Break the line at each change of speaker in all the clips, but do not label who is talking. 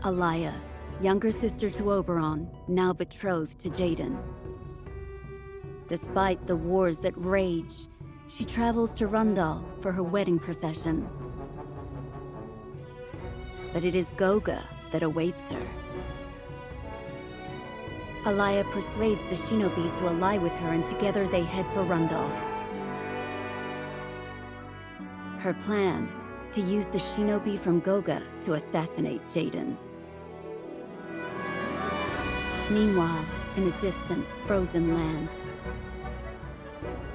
Alaya, younger sister to Oberon, now betrothed to Jaden. Despite the wars that rage, she travels to Rundal for her wedding procession. But it is Goga that awaits her. Alaya persuades the shinobi to ally with her, and together they head for Rundal. Her plan, to use the shinobi from Goga to assassinate Jaden. Meanwhile, in a distant, frozen land,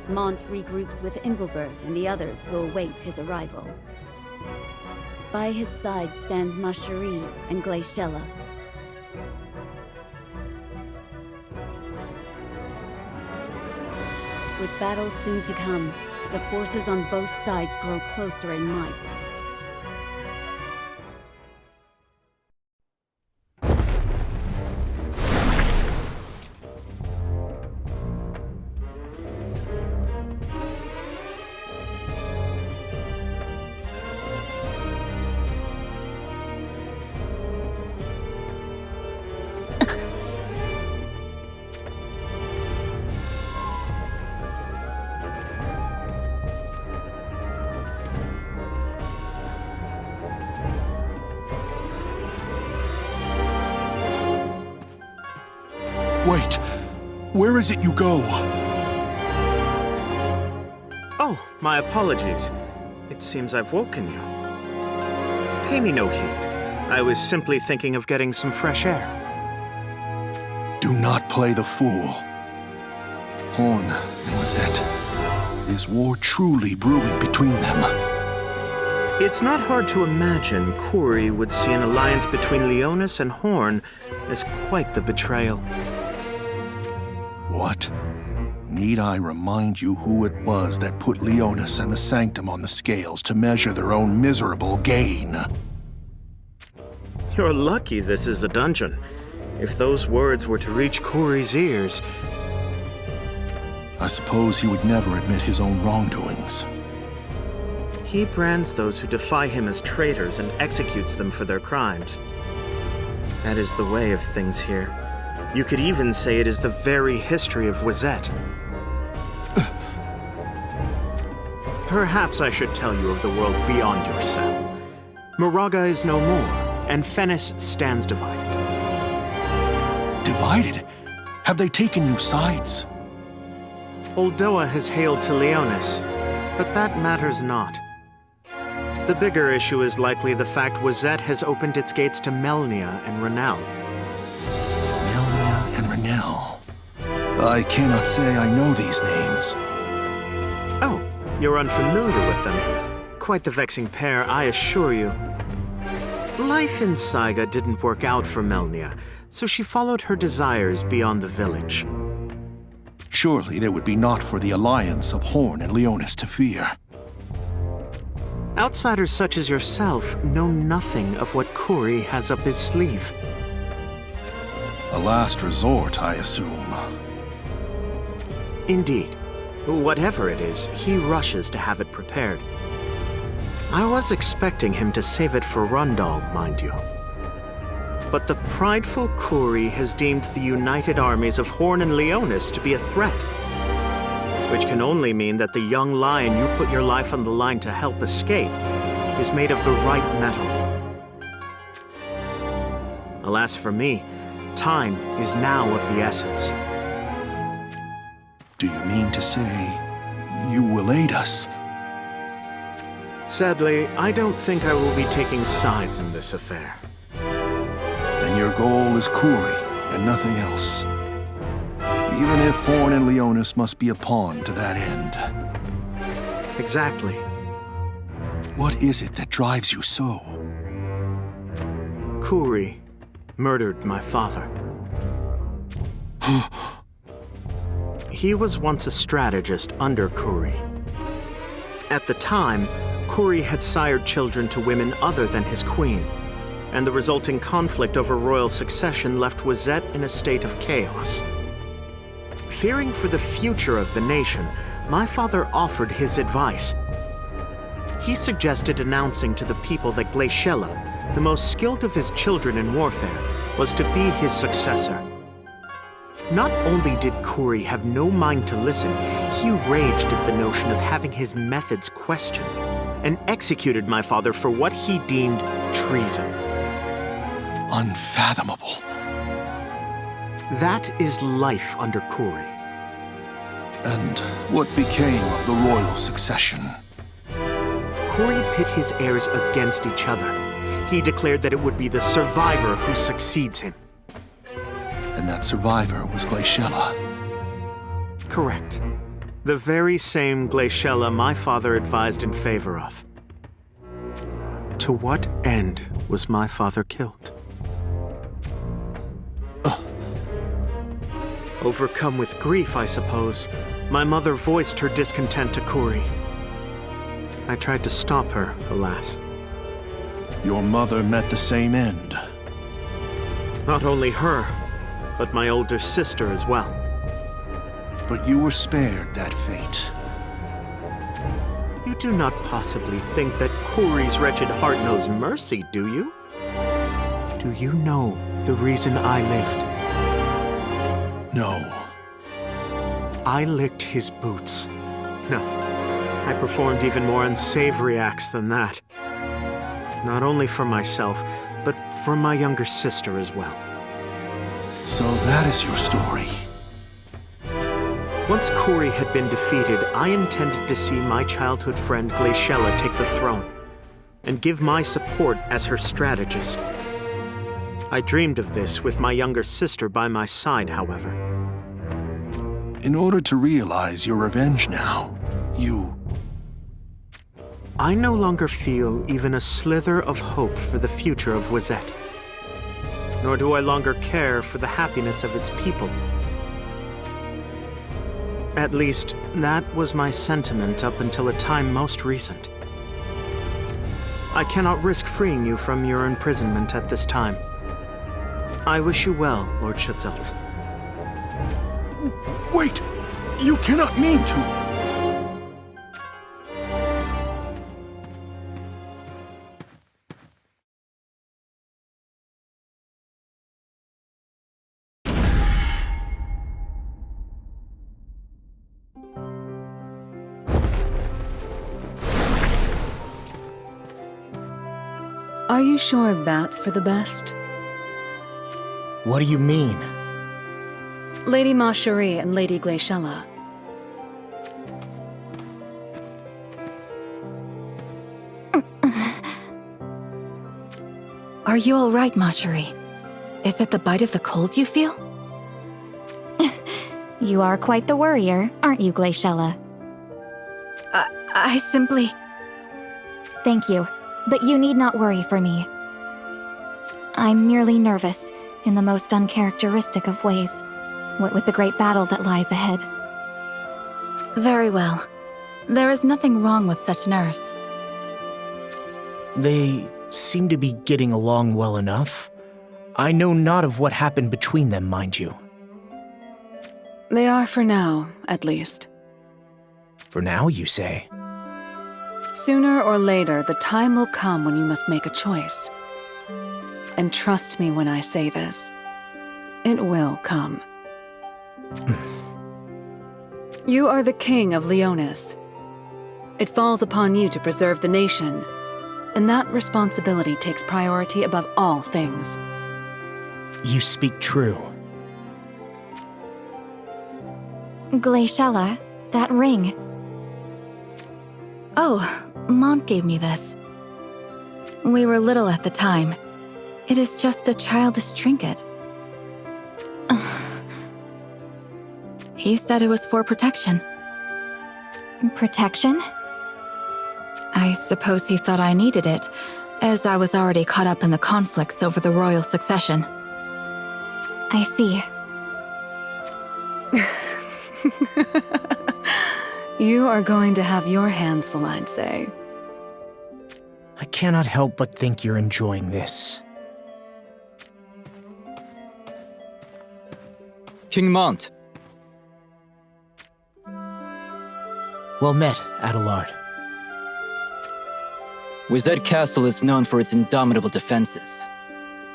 Mont regroups with Engelbert and the others who await his arrival. By his side stands Mashari and Glaciella. With battles soon to come, the forces on both sides grow closer in might.
Wait! Where is it you go?
Oh, my apologies. It seems I've woken you. Pay me no heed. I was simply thinking of getting some fresh air.
Do not play the fool. Horn and Lizette. Is war truly brewing between them?
It's not hard to imagine Kuri would see an alliance between Leonis and Horn as quite the betrayal.
What? Need I remind you who it was that put Leonis and the Sanctum on the scales to measure their own miserable gain?
You're lucky this is a dungeon. If those words were to reach Kuri's ears...
I suppose he would never admit his own wrongdoings.
He brands those who defy him as traitors and executes them for their crimes. That is the way of things here. You could even say it is the very history of Wizette. Perhaps I should tell you of the world beyond your cell. Moraga is no more, and Fennis stands divided.
Divided? Have they taken new sides?
Oldoa has hailed to Leonis, but that matters not. The bigger issue is likely the fact Wizette has opened its gates to Melnia and Renel.
Melnia and Renel. I cannot say I know these names.
Oh, you're unfamiliar with them. Quite the vexing pair, I assure you. Life in Saiga didn't work out for Melnia, so she followed her desires beyond the village.
Surely there would be naught for the alliance of Horn and Leonis to fear.
Outsiders such as yourself know nothing of what Kuri has up his sleeve.
A last resort, I assume.
Indeed. Whatever it is, he rushes to have it prepared. I was expecting him to save it for Rundal, mind you. But the prideful Kuri has deemed the united armies of Horn and Leonis to be a threat. Which can only mean that the young lion you put your life on the line to help escape is made of the right metal. Alas for me, time is now of the essence.
Do you mean to say you will aid us?
Sadly, I don't think I will be taking sides in this affair.
Then your goal is Kuri and nothing else. Even if Horn and Leonis must be a pawn to that end.
Exactly.
What is it that drives you so?
Kuri murdered my father. He was once a strategist under Kuri. At the time, Kuri had sired children to women other than his queen, and the resulting conflict over royal succession left Wizette in a state of chaos. Fearing for the future of the nation, my father offered his advice. He suggested announcing to the people that Glaciella, the most skilled of his children in warfare, was to be his successor. Not only did Kuri have no mind to listen, he raged at the notion of having his methods questioned, and executed my father for what he deemed treason.
Unfathomable.
That is life under Kuri.
And what became of the royal succession?
Kuri pit his heirs against each other. He declared that it would be the survivor who succeeds him.
And that survivor was Glaciella.
Correct. The very same Glaciella my father advised in favor of. To what end was my father killed? Overcome with grief, I suppose, my mother voiced her discontent to Kuri. I tried to stop her, alas.
Your mother met the same end.
Not only her, but my older sister as well.
But you were spared that fate.
You do not possibly think that Kuri's wretched heart knows mercy, do you? Do you know the reason I lived?
No.
I licked his boots. No, I performed even more unsavory acts than that. Not only for myself, but for my younger sister as well.
So that is your story.
Once Kuri had been defeated, I intended to see my childhood friend Glaciella take the throne, and give my support as her strategist. I dreamed of this with my younger sister by my side, however.
In order to realize your revenge now,
I no longer feel even a slither of hope for the future of Wozet. Nor do I longer care for the happiness of its people. At least, that was my sentiment up until a time most recent. I cannot risk freeing you from your imprisonment at this time. I wish you well, Lord Schutzelt.
Wait! You cannot mean to!
Are you sure that's for the best?
What do you mean?
Lady Marcherie and Lady Glaciella. Are you all right, Marcherie? Is it the bite of the cold you feel?
You are quite the worrier, aren't you, Glaciella?
I simply...
Thank you, but you need not worry for me. I'm merely nervous, in the most uncharacteristic of ways, what with the great battle that lies ahead.
Very well. There is nothing wrong with such nerves.
They seem to be getting along well enough. I know not of what happened between them, mind you.
They are for now, at least.
For now, you say?
Sooner or later, the time will come when you must make a choice. And trust me when I say this. It will come. You are the king of Leonis. It falls upon you to preserve the nation, and that responsibility takes priority above all things.
You speak true.
Glaciella, that ring.
Oh, Mont gave me this. We were little at the time. It is just a childish trinket. He said it was for protection.
Protection?
I suppose he thought I needed it, as I was already caught up in the conflicts over the royal succession.
I see.
You are going to have your hands full, I'd say.
I cannot help but think you're enjoying this.
King Mont.
Well met, Adelard.
Wizet Castle is known for its indomitable defenses.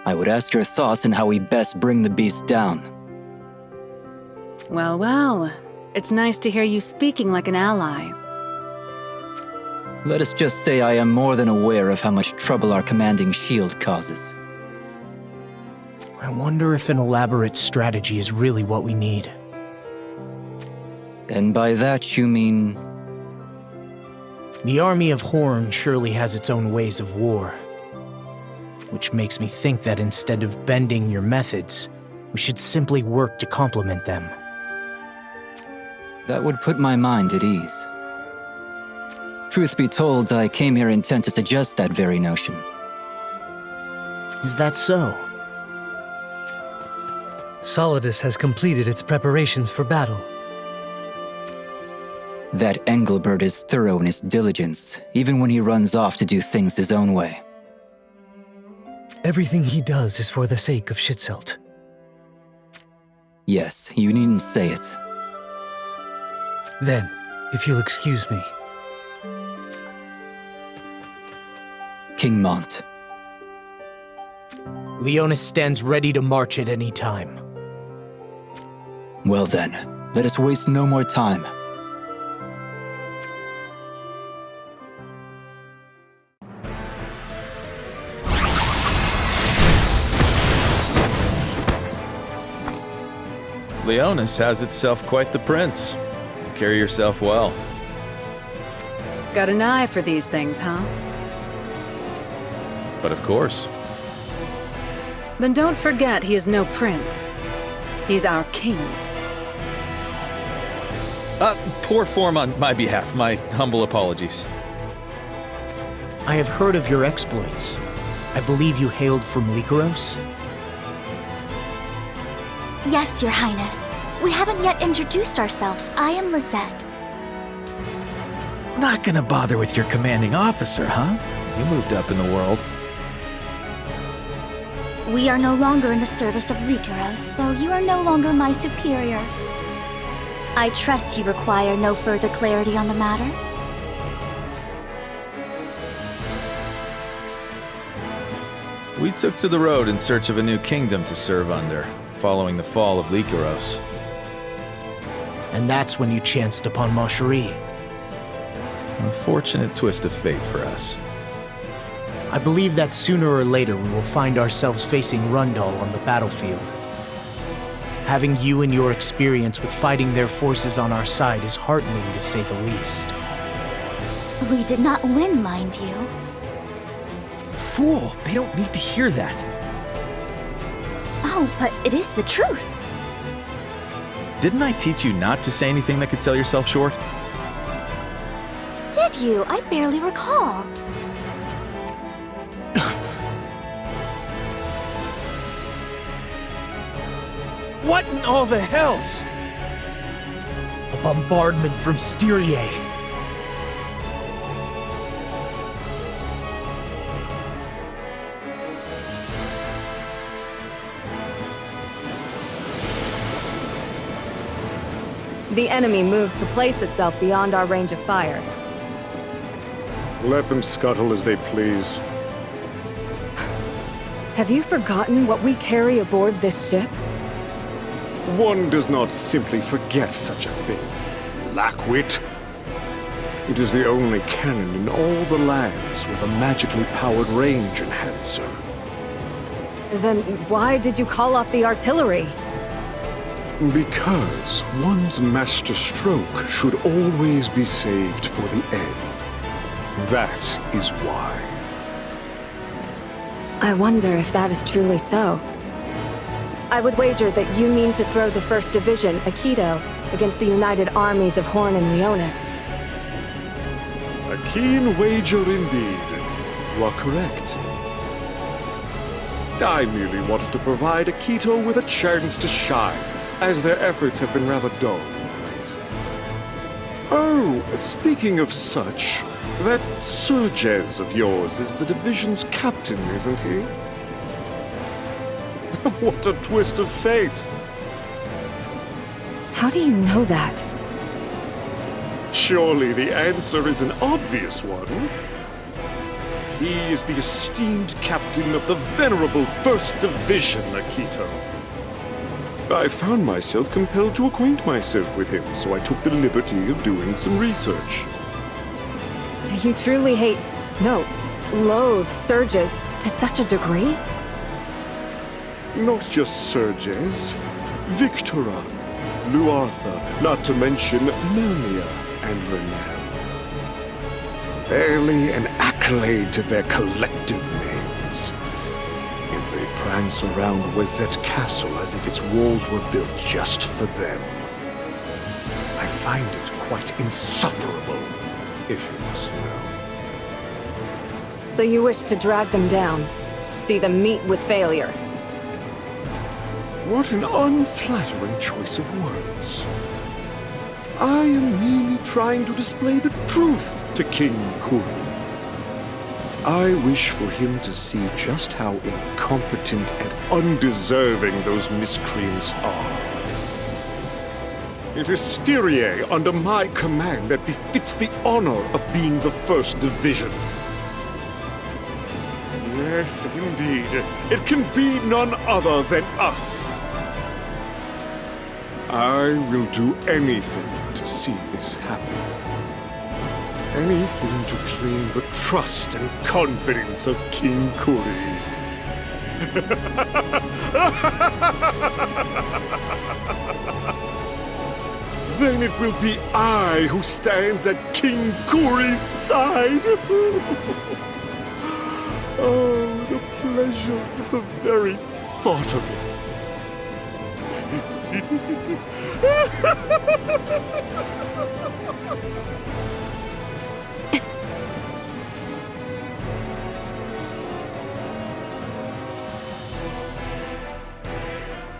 I would ask your thoughts on how we best bring the beast down.
Well, well. It's nice to hear you speaking like an ally.
Let us just say I am more than aware of how much trouble our commanding shield causes.
I wonder if an elaborate strategy is really what we need.
And by that you mean...
The army of Horn surely has its own ways of war. Which makes me think that instead of bending your methods, we should simply work to complement them.
That would put my mind at ease. Truth be told, I came here intent to suggest that very notion.
Is that so?
Solidus has completed its preparations for battle.
That Engelbert is thorough in his diligence, even when he runs off to do things his own way.
Everything he does is for the sake of Schützelt.
Yes, you needn't say it.
Then, if you'll excuse me.
King Mont.
Leonis stands ready to march at any time.
Well then, let us waste no more time.
Leonis has itself quite the prince. Carry yourself well.
Got an eye for these things, huh?
But of course.
Then don't forget he is no prince. He's our king.
Poor form on my behalf. My humble apologies.
I have heard of your exploits. I believe you hailed from Lycaros?
Yes, Your Highness. We haven't yet introduced ourselves. I am Lizette.
Not gonna bother with your commanding officer, huh?
You moved up in the world.
We are no longer in the service of Lycaros, so you are no longer my superior. I trust you require no further clarity on the matter.
We took to the road in search of a new kingdom to serve under, following the fall of Lycaros.
And that's when you chanced upon Moncherie.
A fortunate twist of fate for us.
I believe that sooner or later we will find ourselves facing Rundal on the battlefield. Having you and your experience with fighting their forces on our side is heartening, to say the least.
We did not win, mind you.
Fool! They don't need to hear that.
Oh, but it is the truth.
Didn't I teach you not to say anything that could sell yourself short?
Did you? I barely recall.
What in all the hells? A bombardment from Styria.
The enemy moves to place itself beyond our range of fire.
Let them scuttle as they please.
Have you forgotten what we carry aboard this ship?
One does not simply forget such a thing. Lackwit. It is the only cannon in all the lands with a magically powered range enhancer.
Then why did you call off the artillery?
Because one's master stroke should always be saved for the end. That is why.
I wonder if that is truly so. I would wager that you mean to throw the 1st Division, Aikido, against the united armies of Horn and Leonis.
A keen wager indeed. You are correct. I merely wanted to provide Akito with a chance to shine, as their efforts have been rather dull of late. Oh, speaking of such, that Surges of yours is the division's captain, isn't he? What a twist of fate!
How do you know that?
Surely the answer is an obvious one. he is the esteemed captain of the venerable 1st Division, Akito. I found myself compelled to acquaint myself with him, so I took the liberty of doing some research.
Do you truly hate, no, loathe Surges to such a degree?
Not just Surges, Victora, Luartha, not to mention Melnia and Renel. Barely an accolade to their collective names. Yet they prance around Wazette Castle as if its walls were built just for them. I find it quite insufferable, if you must know.
So you wish to drag them down, see them meet with failure.
What an unflattering choice of words. I am merely trying to display the truth to King Kuri. I wish for him to see just how incompetent and undeserving those miscreants are. It is Styria under my command that befits the honor of being the 1st Division. Yes, indeed. It can be none other than us. I will do anything to see this happen. Anything to claim the trust and confidence of King Kuri. Then it will be I who stands at King Kuri's side. Oh, the pleasure of the very thought of it.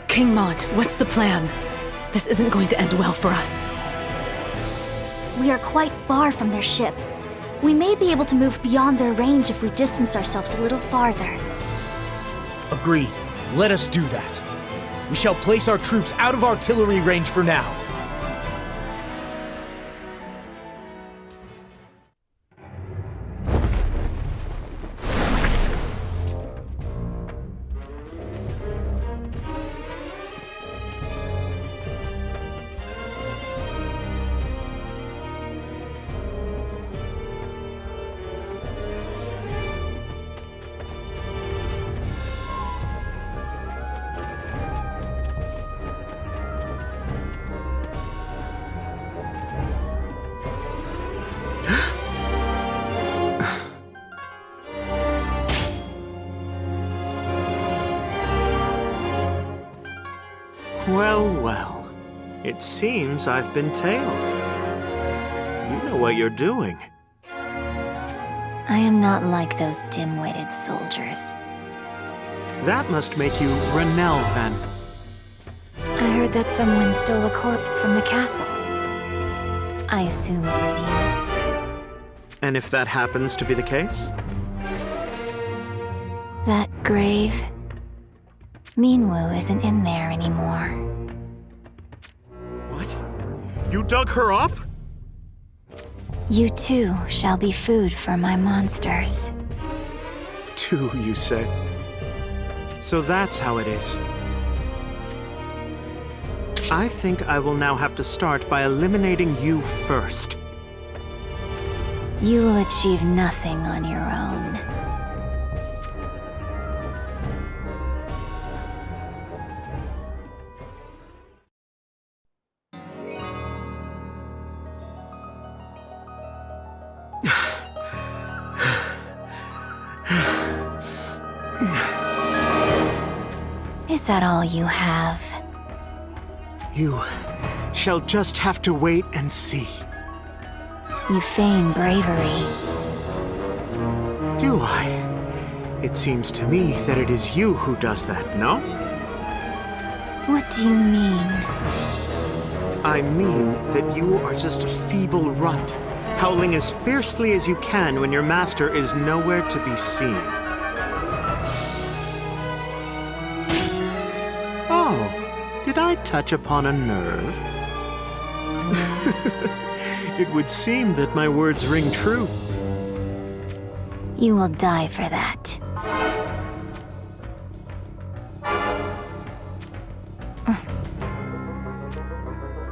King Mont, what's the plan? This isn't going to end well for us.
We are quite far from their ship. We may be able to move beyond their range if we distance ourselves a little farther.
Agreed. Let us do that. We shall place our troops out of artillery range for now.
Well, well. It seems I've been tailed. You know what you're doing.
I am not like those dim-witted soldiers.
That must make you Renel, then.
I heard that someone stole a corpse from the castle. I assume it was you.
And if that happens to be the case?
That grave... Minwu isn't in there anymore.
What? You dug her up?
You too shall be food for my monsters.
Two, you say? So that's how it is. I think I will now have to start by eliminating you first.
You will achieve nothing on your own. Is that all you have?
You shall just have to wait and see.
You feign bravery.
Do I? It seems to me that it is you who does that, no?
What do you mean?
I mean that you are just a feeble runt, howling as fiercely as you can when your master is nowhere to be seen. Oh, did I touch upon a nerve? It would seem that my words ring true.
You will die for that.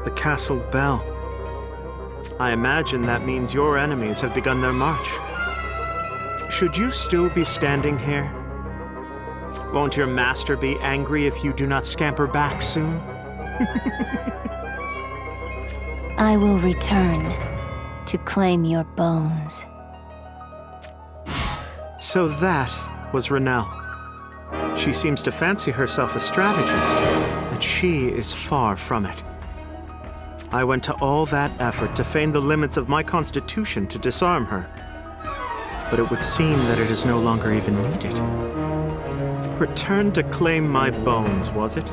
The castle bell. I imagine that means your enemies have begun their march. Should you still be standing here? Won't your master be angry if you do not scamper back soon?
I will return to claim your bones.
So that was Renelle. She seems to fancy herself a strategist, but she is far from it. I went to all that effort to feign the limits of my constitution to disarm her. But it would seem that it is no longer even needed. Return to claim my bones, was it?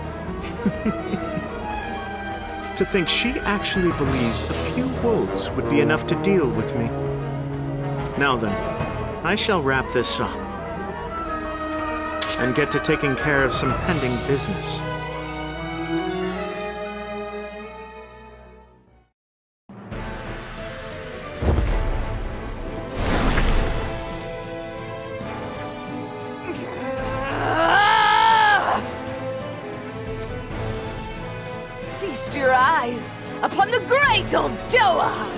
To think she actually believes a few wolves would be enough to deal with me. Now then, I shall wrap this up and get to taking care of some pending business.
Feast your eyes upon the great Uldoa!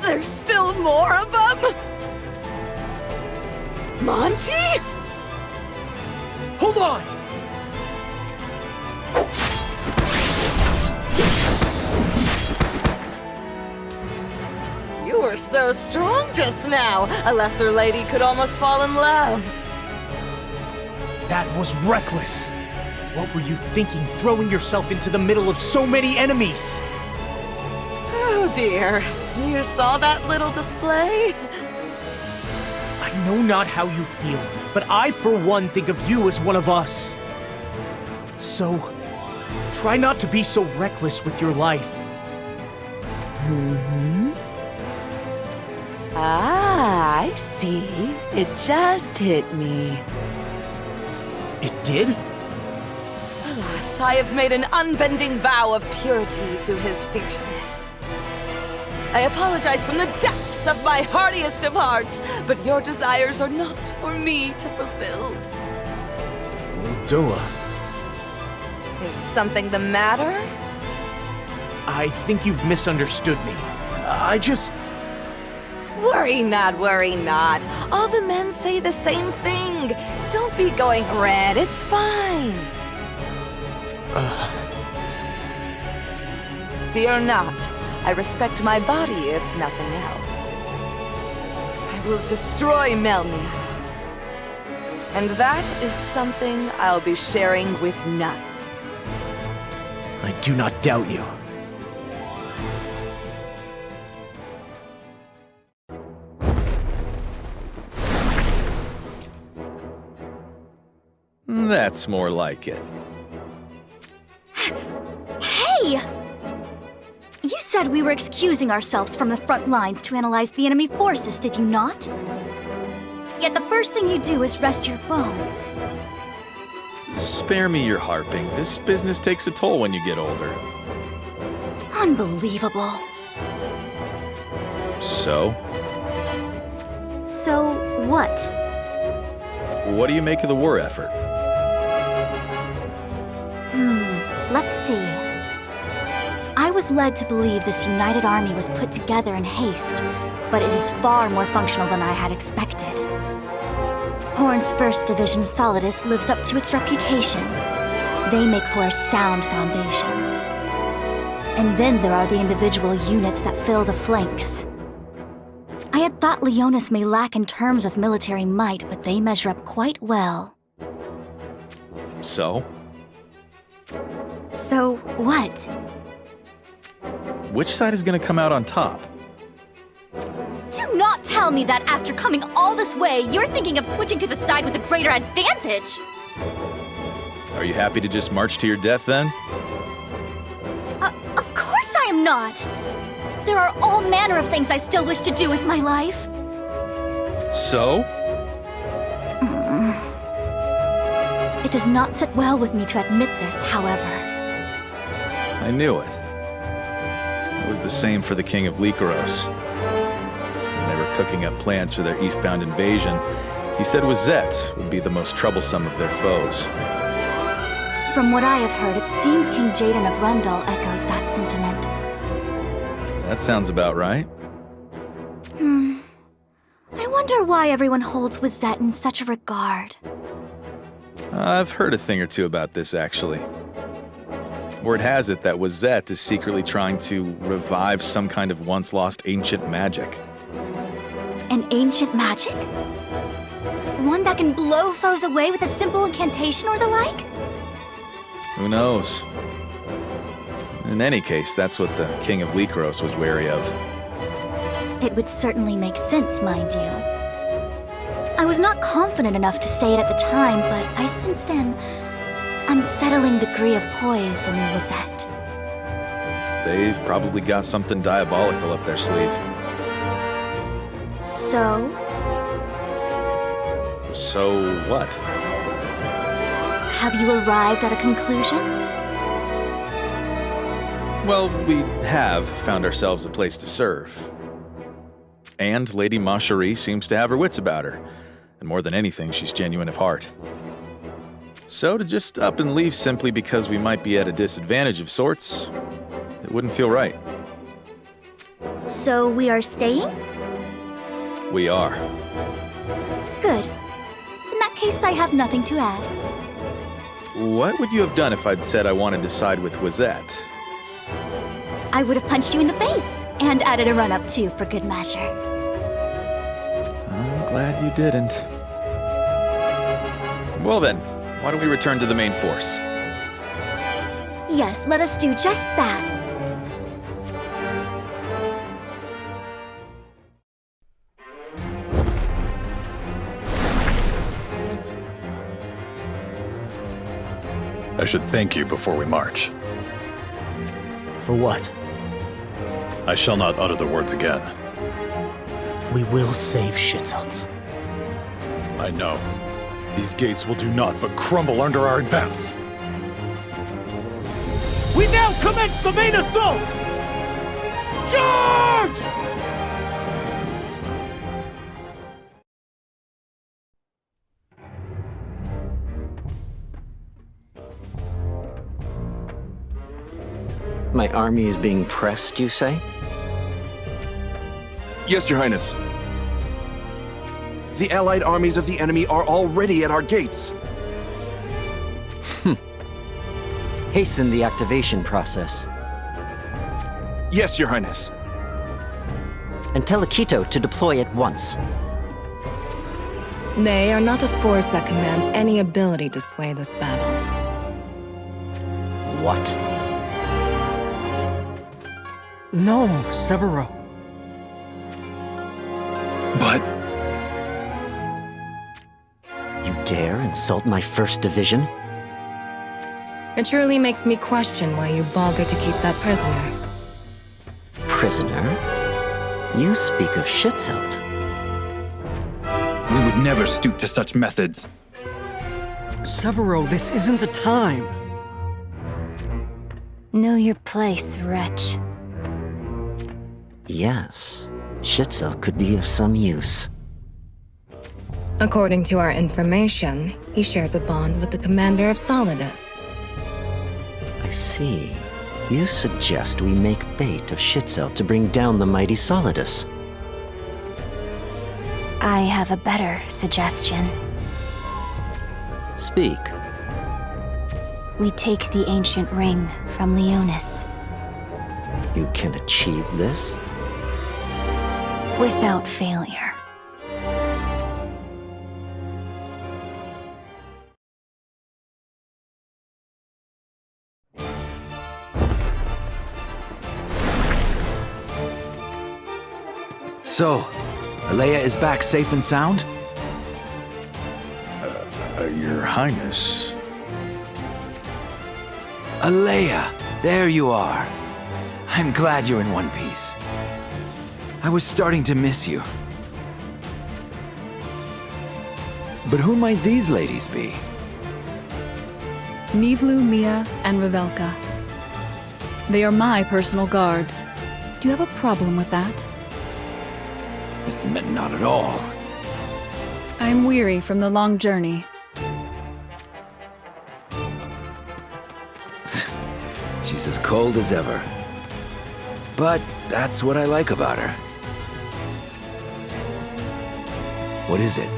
There's still more of them? Monty?
Hold on!
You were so strong just now. A lesser lady could almost fall in love.
That was reckless. What were you thinking, throwing yourself into the middle of so many enemies?
Oh dear. You saw that little display?
I know not how you feel, but I, for one, think of you as one of us. So, try not to be so reckless with your life.
Ah, I see. It just hit me.
It did?
Alas, I have made an unbending vow of purity to his fierceness. I apologize from the depths of my heartiest of hearts, but your desires are not for me to fulfill.
Uldoa.
Is something the matter?
I think you've misunderstood me. I just...
Worry not, worry not. All the men say the same thing. Don't be going red, it's fine. Fear not. I respect my body, if nothing else. I will destroy Melnia. And that is something I'll be sharing with none.
I do not doubt you.
That's more like it.
Hey! You said we were excusing ourselves from the front lines to analyze the enemy forces, did you not? Yet the first thing you do is rest your bones.
Spare me your harping. This business takes a toll when you get older.
Unbelievable.
So?
So what?
What do you make of the war effort?
Let's see. I was led to believe this united army was put together in haste, but it is far more functional than I had expected. Horn's 1st Division Solidus lives up to its reputation. They make for a sound foundation. And then there are the individual units that fill the flanks. I had thought Leonis may lack in terms of military might, but they measure up quite well.
So?
So what?
Which side is going to come out on top?
Do not tell me that after coming all this way, you're thinking of switching to the side with a greater advantage!
Are you happy to just march to your death then?
Of course I am not! There are all manner of things I still wish to do with my life.
So?
It does not sit well with me to admit this, however.
I knew it. It was the same for the King of Lycaros. When they were cooking up plans for their eastbound invasion, he said Wazette would be the most troublesome of their foes.
From what I have heard, it seems King Jaden of Rundal echoes that sentiment.
That sounds about right.
I wonder why everyone holds Wazette in such a regard.
I've heard a thing or two about this, actually. Word has it that Wazette is secretly trying to revive some kind of once-lost ancient magic.
An ancient magic? One that can blow foes away with a simple incantation or the like?
Who knows? In any case, that's what the King of Lycaros was wary of.
It would certainly make sense, mind you. I was not confident enough to say it at the time, but I sensed an unsettling degree of poise in Wazette.
They've probably got something diabolical up their sleeve.
So?
So what?
Have you arrived at a conclusion?
Well, we have found ourselves a place to serve. And Lady Macherie seems to have her wits about her. And more than anything, she's genuine of heart. So to just up and leave simply because we might be at a disadvantage of sorts, it wouldn't feel right.
So we are staying?
We are.
Good. In that case, I have nothing to add.
What would you have done if I'd said I wanted to side with Wazette?
I would have punched you in the face, and added a run-up too, for good measure.
I'm glad you didn't. Well then, why don't we return to the main force?
Yes, let us do just that.
I should thank you before we march.
For what?
I shall not utter the words again.
We will save Shitzelts.
I know. These gates will do naught but crumble under our advance.
We now commence the main assault! Charge!
My army is being pressed, you say?
Yes, Your Highness. The allied armies of the enemy are already at our gates.
Hasten the activation process.
Yes, Your Highness.
And tell Akito to deploy at once.
They are not a force that commands any ability to sway this battle.
What?
No, Severo.
But...
You dare insult my 1st Division?
It truly makes me question why you bothered to keep that prisoner.
Prisoner? You speak of Schitzelt.
We would never stoop to such methods.
Severo, this isn't the time.
Know your place, wretch.
Yes, Schitzel could be of some use.
According to our information, he shares a bond with the commander of Solidus.
I see. You suggest we make bait of Schitzel to bring down the mighty Solidus.
I have a better suggestion.
Speak.
We take the ancient ring from Leonis.
You can achieve this?
Without failure.
So, Alea is back safe and sound?
Your Highness.
Alea, there you are. I'm glad you're in one piece. I was starting to miss you. But who might these ladies be?
Nivlu, Mia, and Revelka. They are my personal guards. Do you have a problem with that?
Not at all.
I'm weary from the long journey.
She's as cold as ever. But that's what I like about her. What is it?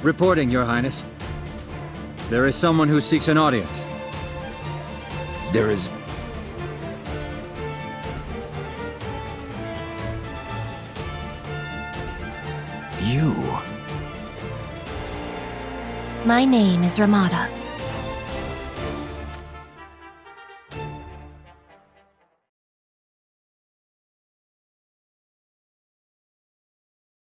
Reporting, Your Highness. There is someone who seeks an audience.
There is... You.
My name is Ramada.